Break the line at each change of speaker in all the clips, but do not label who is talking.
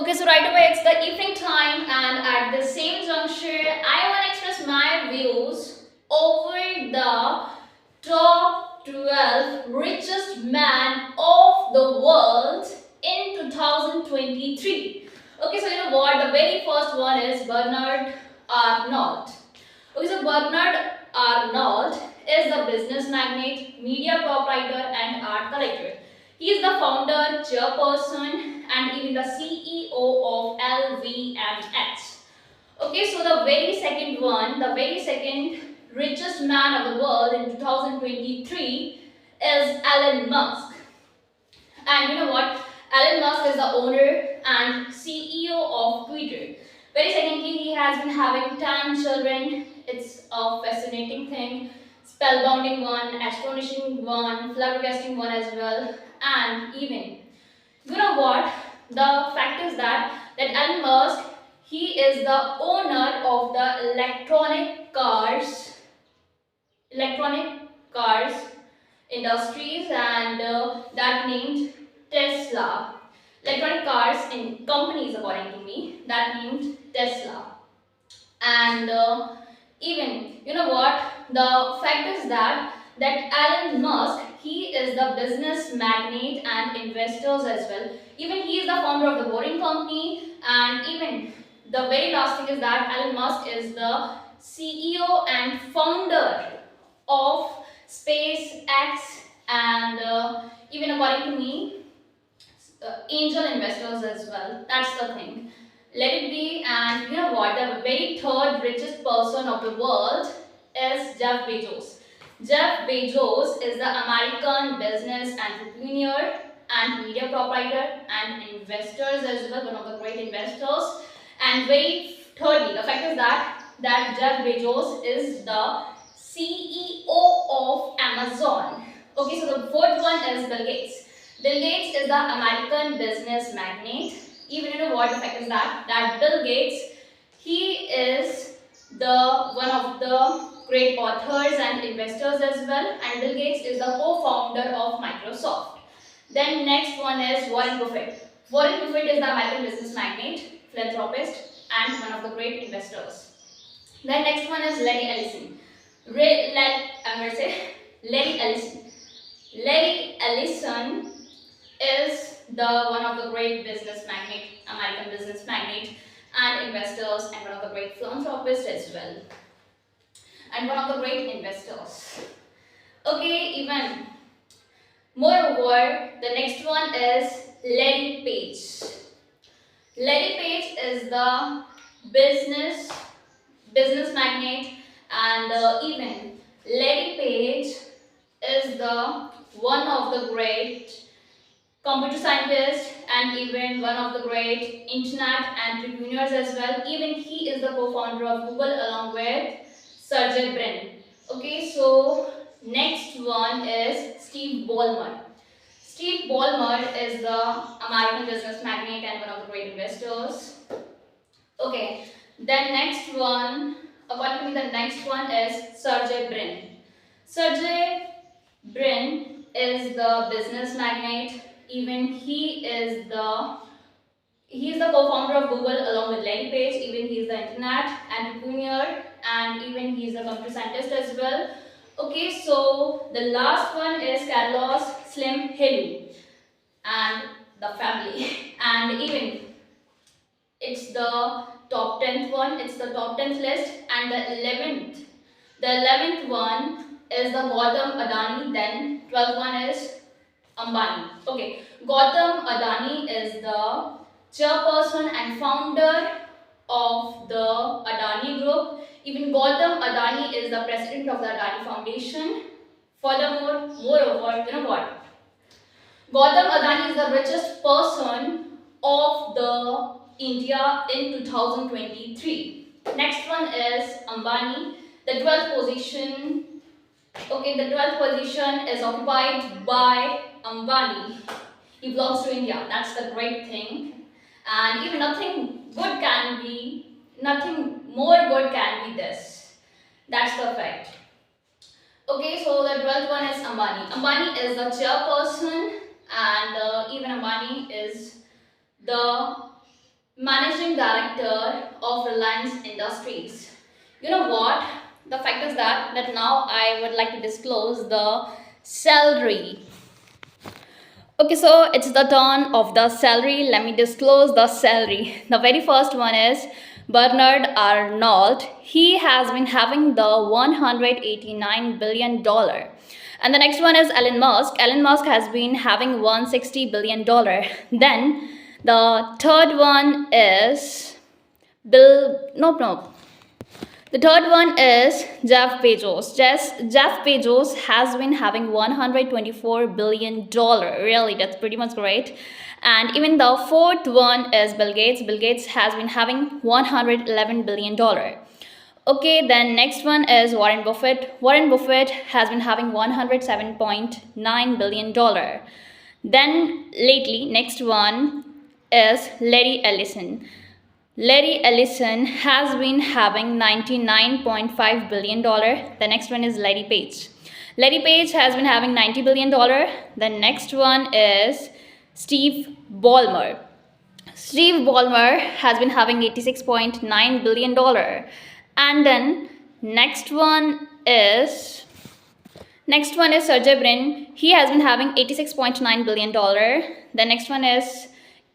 Okay, so right away it's the evening time, and at the same juncture, I want to express my views over the top 12 richest man of the world in 2023. Okay, so you know what? The very first one is Bernard Arnault. Okay, so Bernard Arnault is the business magnate, media proprietor, and art collector. He is the founder, chairperson, and even the CEO of LVMH. Okay, so the very second richest man of the world in 2023 is Elon Musk. And you know what? Elon Musk is the owner and CEO of Twitter. Very secondly, he has been having 10 children. It's a fascinating thing, spellbounding one, astonishing one, flabbergasting one as well, and even you know what? The fact is that Elon Musk, he is the owner of the electronic cars industries, and that named Tesla. Electronic cars in companies, according to me, that named Tesla. And even you know what? The fact is that Elon Musk, he is the business magnate and investors as well. Even he is the founder of the Boring Company, and even the very last thing is that Elon Musk is the CEO and founder of SpaceX, and even according to me, angel investors as well. That's the thing. Let it be. And you know what? The very third richest person of the world is Jeff Bezos. Jeff Bezos is the American business entrepreneur and media proprietor and investors as well, one of the great investors. And very thirdly, the fact is that Jeff Bezos is the CEO of Amazon. Okay, so the fourth one is Bill Gates. Bill Gates is the American business magnate. Even you know what the fact is that Bill Gates, he is the one of the great authors and investors as well, and Bill Gates is the co-founder of Microsoft. Then next one is Warren Buffett. Warren Buffett is the American business magnate, philanthropist, and one of the great investors. Then next one is Larry Ellison. I'm going to say Larry Ellison. Larry Ellison is the one of the great business magnate, American business magnate and investors, and one of the great philanthropists as well, and one of the great investors. Okay, even moreover, the next one is Larry Page. Larry Page is the business magnate, and even Larry Page is the one of the great computer scientist and even one of the great internet entrepreneurs as well. Even he is the co-founder of Google along with Sergey Brin. Okay, so next one is Steve Ballmer. Steve Ballmer is the American business magnate and one of the great investors. Okay, then next one, according to me, the next one is Sergey Brin. Sergey Brin is the business magnate. Even he is the co-founder of Google along with Larry Page. Even he is the internet entrepreneur, and even he is a computer scientist as well. Okay, so the last one is Carlos Slim Helú and the family. And even it's the top 10th one. It's the top 10th list, and the 11th one is the Gautam Adani. Then 12th one is Ambani. Okay, Gautam Adani is the chairperson and founder of the Adani Group. Even Gautam Adani is the president of the Adani Foundation. Furthermore, moreover, you know what? Gautam Adani is the richest person of the India in 2023. Next one is Ambani. The 12th position. Okay, the 12th position is occupied by Ambani. He belongs to India. That's the great thing. And even nothing more good can be this. That's the fact. Okay, so the 12th one is Ambani. Ambani is the chairperson, and even Ambani is the Managing Director of Reliance Industries. You know what? The fact is that now I would like to disclose the salary. Okay, so it's the turn of the salary. Let me disclose the salary. The very first one is Bernard Arnault. He has been having the $189 billion. And the next one is Elon Musk. Elon Musk has been having $160 billion. Then the third one is no. The third one is Jeff Bezos. Jeff Bezos has been having $124 billion. Really, that's pretty much great. And even the fourth one is Bill Gates. Bill Gates has been having $111 billion. Okay, then next one is Warren Buffett. Warren Buffett has been having $107.9 billion. Then lately, next one is Larry Ellison. Larry Ellison has been having $99.5 billion. The next one is Larry Page. Larry Page has been having $90 billion. The next one is Steve Ballmer. Steve Ballmer has been having $86.9 billion. And then next one is Sergey Brin. He has been having $86.9 billion. The next one is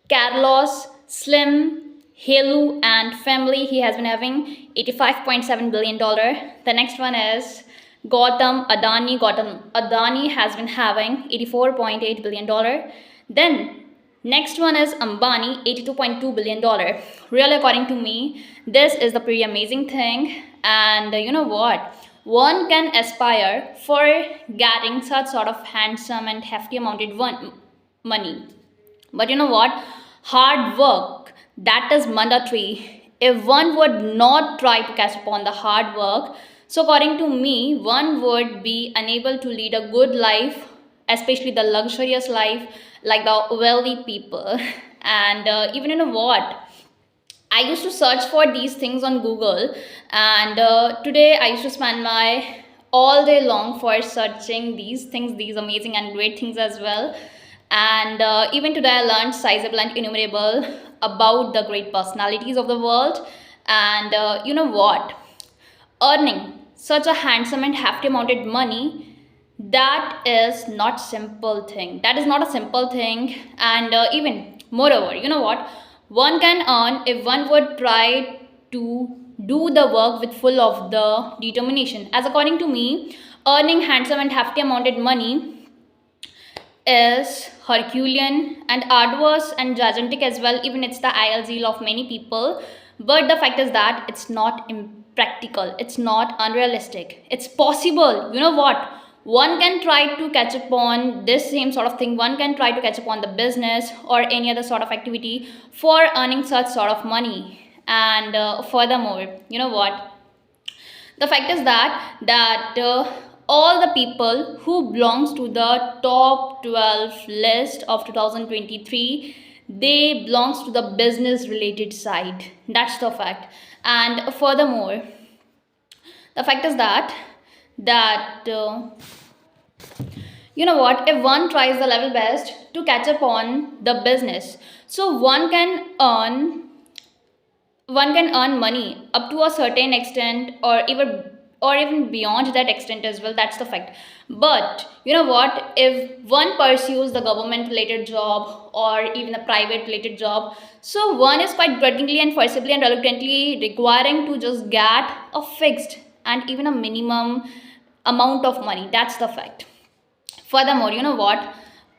Carlos Slim Helu and family. He has been having $85.7 billion. The next one is Gautam Adani. Gautam Adani has been having $84.8 billion. Then next one is Ambani, $82.2 billion. Really, according to me, this is the pretty amazing thing. And you know what? One can aspire for getting such sort of handsome and hefty amounted money. But you know what? Hard work, that is mandatory. If one would not try to catch upon the hard work, so according to me, one would be unable to lead a good life, especially the luxurious life like the wealthy people. And even you know what? I used to search for these things on Google, and today I used to spend my all day long for searching these things, these amazing and great things as well. And even today, I learned sizable and innumerable about the great personalities of the world. And you know what? Earning such a handsome and hefty amounted money, that is not simple thing. That is not a simple thing. And even moreover, you know what? One can earn if one would try to do the work with full of the determination. As according to me, earning handsome and hefty amounted money is Herculean and arduous and gigantic as well. Even it's the ideal of many people. But the fact is that it's not impractical, it's not unrealistic. It's possible. You know what? One can try to catch upon this same sort of thing. One can try to catch upon the business or any other sort of activity for earning such sort of money. And furthermore, you know what? The fact is that all the people who belongs to the top 12 list of 2023, they belongs to the business related side. That's the fact. And furthermore, the fact is that you know what, if one tries the level best to catch up on the business, so one can earn money up to a certain extent, or even beyond that extent as well. That's the fact. But you know what, if one pursues the government related job or even a private related job, so one is quite grudgingly and forcibly and reluctantly requiring to just get a fixed and even a minimum amount of money. That's the fact. Furthermore, you know what,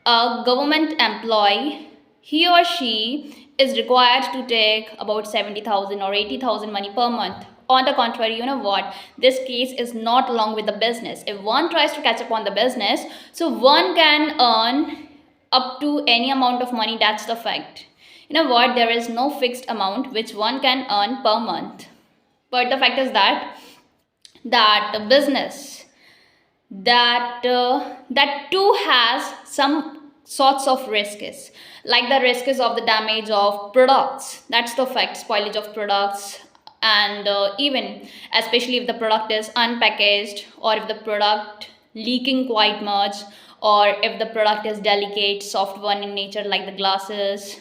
a government employee, he or she is required to take about 70,000 or 80,000 money per month. On the contrary, you know what, this case is not along with the business. If one tries to catch up on the business, so one can earn up to any amount of money. That's the fact. You know what, there is no fixed amount which one can earn per month. But the fact is that the business, that too has some sorts of risks, like the risks of the damage of products. That's the fact. Spoilage of products. And even especially if the product is unpackaged, or if the product leaking quite much, or if the product is delicate, soft one in nature, like the glasses.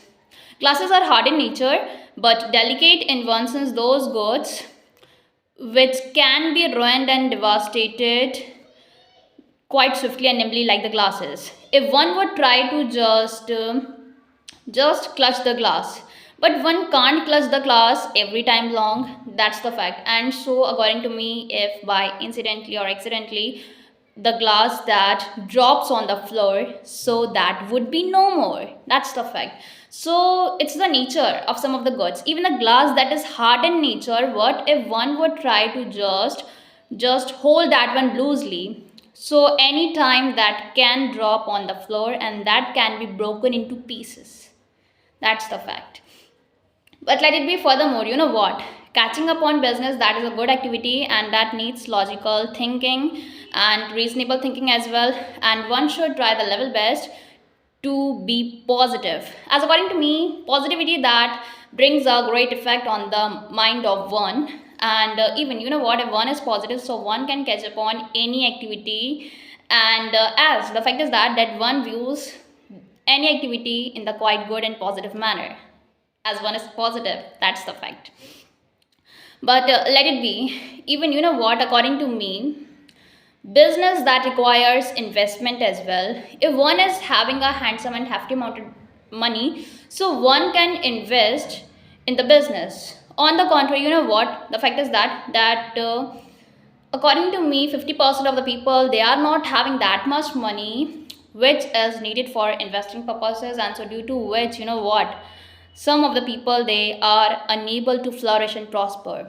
Glasses are hard in nature, but delicate inventions, those goods which can be ruined and devastated quite swiftly and nimbly like the glasses. If one would try to just clutch the glass, but one can't clutch the glass every time long, that's the fact. And so according to me, if by incidentally or accidentally the glass that drops on the floor, so that would be no more, that's the fact. So it's the nature of some of the goods, even the glass that is hard in nature. What if one would try to just hold that one loosely, so any time that can drop on the floor and that can be broken into pieces, that's the fact. But let it be furthermore, you know what? Catching up on business, that is a good activity and that needs logical thinking and reasonable thinking as well. And one should try the level best to be positive. As according to me, positivity that brings a great effect on the mind of one. And even, you know what, if one is positive, so one can catch up on any activity. And as the fact is that one views any activity in the quite good and positive manner, as one is positive, that's the fact. But let it be, even, you know what, according to me, business that requires investment as well, if one is having a handsome and hefty amount of money, so one can invest in the business. On the contrary, you know what, the fact is that according to me, 50% of the people, they are not having that much money which is needed for investing purposes. And so due to which, you know what, some of the people, they are unable to flourish and prosper.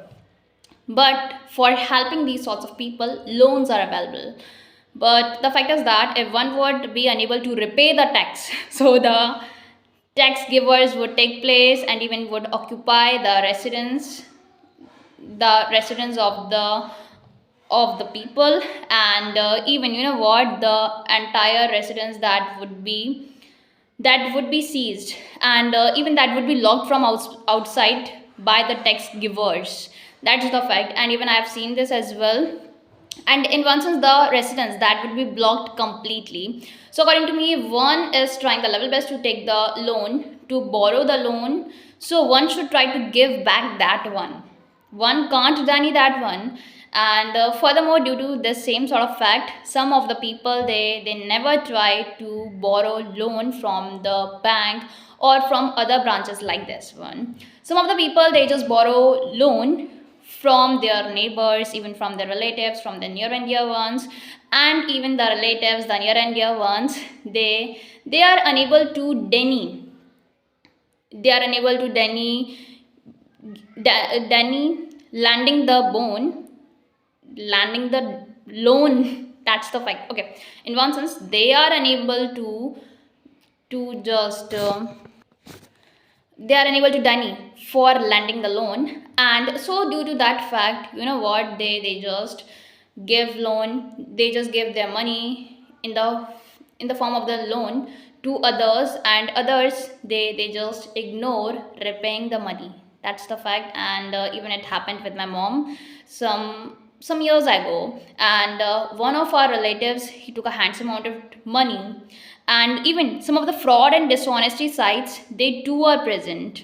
But for helping these sorts of people, loans are available. But the fact is that if one would be unable to repay the tax, so the tax givers would take place and even would occupy the residence of the people. And even, you know what, the entire residence that would be seized, and even that would be locked from outside by the tax givers, that's the fact. And even I have seen this as well. And in one sense, the residence that would be blocked completely. So according to me, if one is trying the level best to take the loan, to borrow the loan, so one should try to give back that one can't deny that one. And furthermore, due to this same sort of fact, some of the people, they never try to borrow loan from the bank or from other branches like this one. Some of the people, they just borrow loan from their neighbors, even from their relatives, from the near and dear ones. And even the relatives, the near and dear ones, they are unable to deny, they are unable to deny landing the loan, that's the fact. Okay, in one sense, they are unable to just they are unable to deny for lending the loan. And so due to that fact, you know what, they just give loan, they just give their money in the form of the loan to others, and others, they just ignore repaying the money, that's the fact. And even it happened with my mom some years ago. And one of our relatives, he took a handsome amount of money. And even some of the fraud and dishonesty sites, they too are present.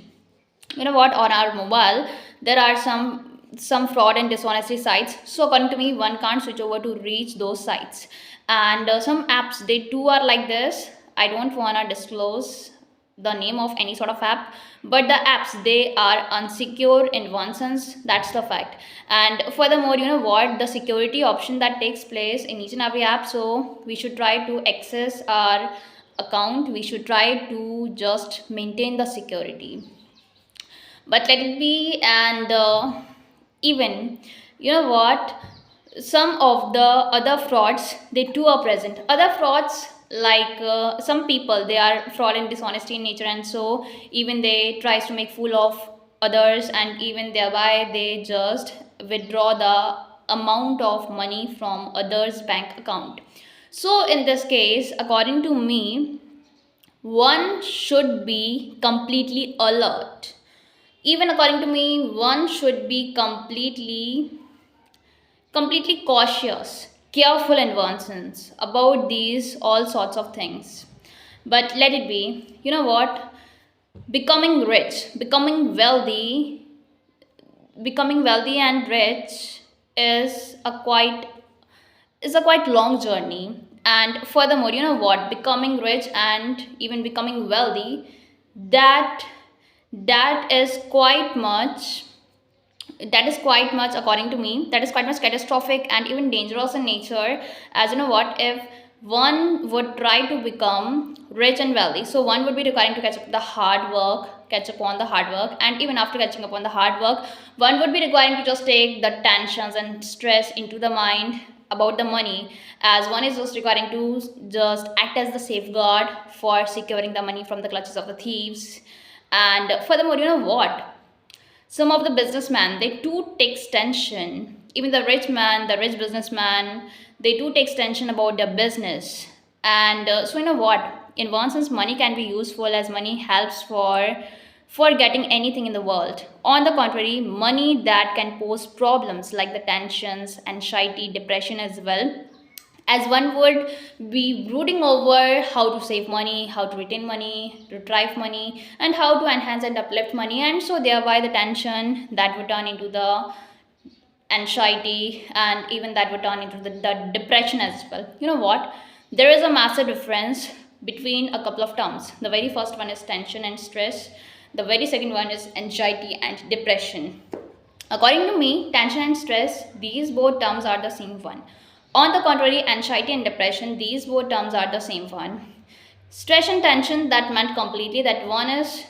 You know what, on our mobile there are some fraud and dishonesty sites. So according to me, one can't switch over to reach those sites. And some apps, they too are like this. I don't want to disclose the name of any sort of app, but the apps, they are unsecure in one sense, that's the fact. And furthermore, you know what, the security option that takes place in each and every app, so we should try to access our account, we should try to just maintain the security. But let it be. And even, you know what, some of the other frauds, they too are present. Other frauds, like some people, they are fraud and dishonesty in nature, and so even they tries to make fool of others, and even thereby they just withdraw the amount of money from others bank account. So in this case, according to me, one should be completely alert. Even according to me, one should be completely cautious, careful in one sense about these all sorts of things. But let it be. You know what? Becoming rich, becoming wealthy and rich is a quite long journey. And furthermore, you know what, becoming rich and even becoming wealthy, that that is quite much that is quite much, according to me, that is quite much catastrophic and even dangerous in nature. As you know what, if one would try to become rich and wealthy, so one would be requiring to catch up on the hard work, and even after catching up on the hard work, one would be requiring to just take the tensions and stress into the mind about the money, as one is just requiring to just act as the safeguard for securing the money from the clutches of the thieves. And furthermore, you know what, some of the businessmen, they too takes tension. Even the rich man, the rich businessman, they too takes tension about their business. And so you know what, in one sense money can be useful, as money helps for getting anything in the world. On the contrary, money that can pose problems like the tensions, anxiety, depression as well, as one would be brooding over how to save money, how to retain money, to drive money, and how to enhance and uplift money, and so thereby the tension that would turn into the anxiety, and even that would turn into the depression as well. You know what? There is a massive difference between a couple of terms. The very first one is tension and stress. The very second one is anxiety and depression. According to me, tension and stress, these both terms are the same one. On the contrary, anxiety and depression, these both terms are the same one. Stress and tension, that meant completely that one is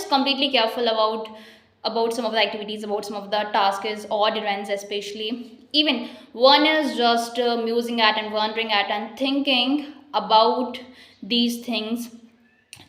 completely careful about some of the activities, about some of the tasks or errands, especially. Even one is just musing at and wondering at and thinking about these things,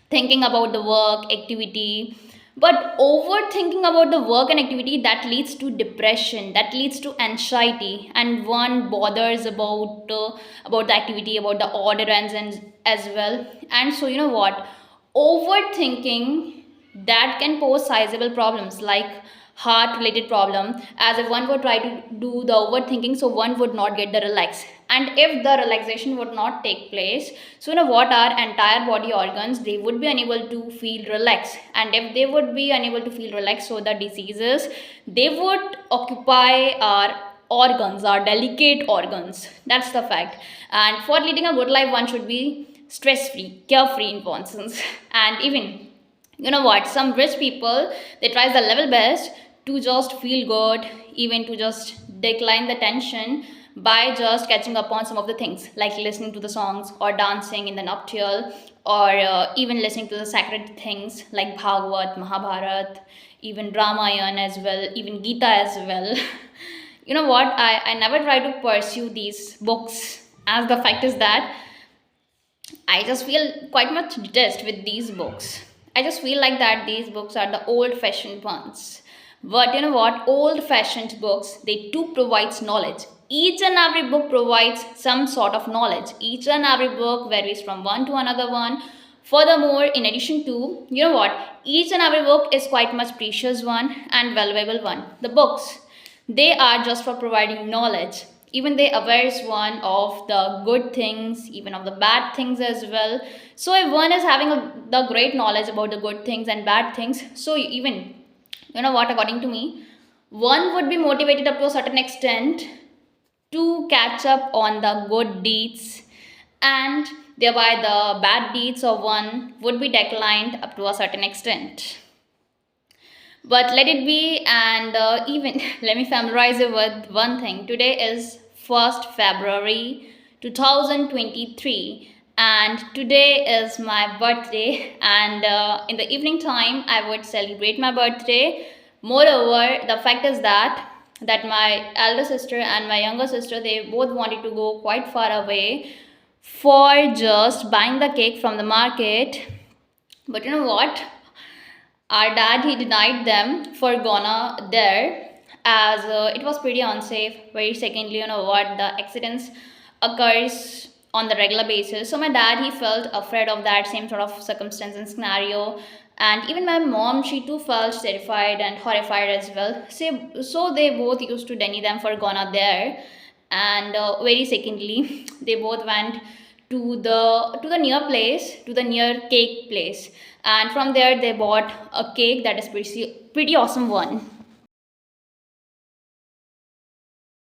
thinking about the work activity. But overthinking about the work and activity, that leads to depression, that leads to anxiety, and one bothers about the activity, about the order and as well. And so you know what, overthinking, that can pose sizable problems like heart related problem, as if one would try to do the overthinking, so one would not get the relax, and if the relaxation would not take place, so you know what, our entire body organs, they would be unable to feel relaxed, and if they would be unable to feel relaxed, so the diseases, they would occupy our organs, our delicate organs. That's the fact. And for leading a good life, one should be stress free, carefree in one sense. And even, you know what, some rich people, they try the level best to just feel good, even to just decline the tension by just catching up on some of the things like listening to the songs or dancing in the nuptial, or even listening to the sacred things like Bhagavad, Mahabharat, even Ramayan as well, even Gita as well. You know what, I never try to pursue these books, as the fact is that I just feel quite much detached with these books. I just feel like that these books are the old fashioned ones. But you know what? Old fashioned books, they do provide knowledge. Each and every book provides some sort of knowledge. Each and every book varies from one to another one. Furthermore, in addition to, you know what? Each and every book is quite much precious one and valuable one. The books, they are just for providing knowledge. Even they awares one of the good things, even of the bad things as well. So if one is having the great knowledge about the good things and bad things, so even, you know what, according to me, one would be motivated up to a certain extent to catch up on the good deeds, and thereby the bad deeds of one would be declined up to a certain extent. But let it be. And even let me familiarize you with one thing. Today is 1st February 2023, and today is my birthday, and in the evening time I would celebrate my birthday. Moreover, the fact is that my elder sister and my younger sister, they both wanted to go quite far away for just buying the cake from the market. But you know what, our dad, he denied them for gonna there, as it was pretty unsafe. Very secondly, you know what, the accidents occurs on the regular basis, so my dad, he felt afraid of that same sort of circumstance and scenario. And even my mom, she too felt terrified and horrified as well. So they both used to deny them for gonna there. And very secondly, they both went to the near place, to the near cake place, and from there they bought a cake that is pretty awesome one.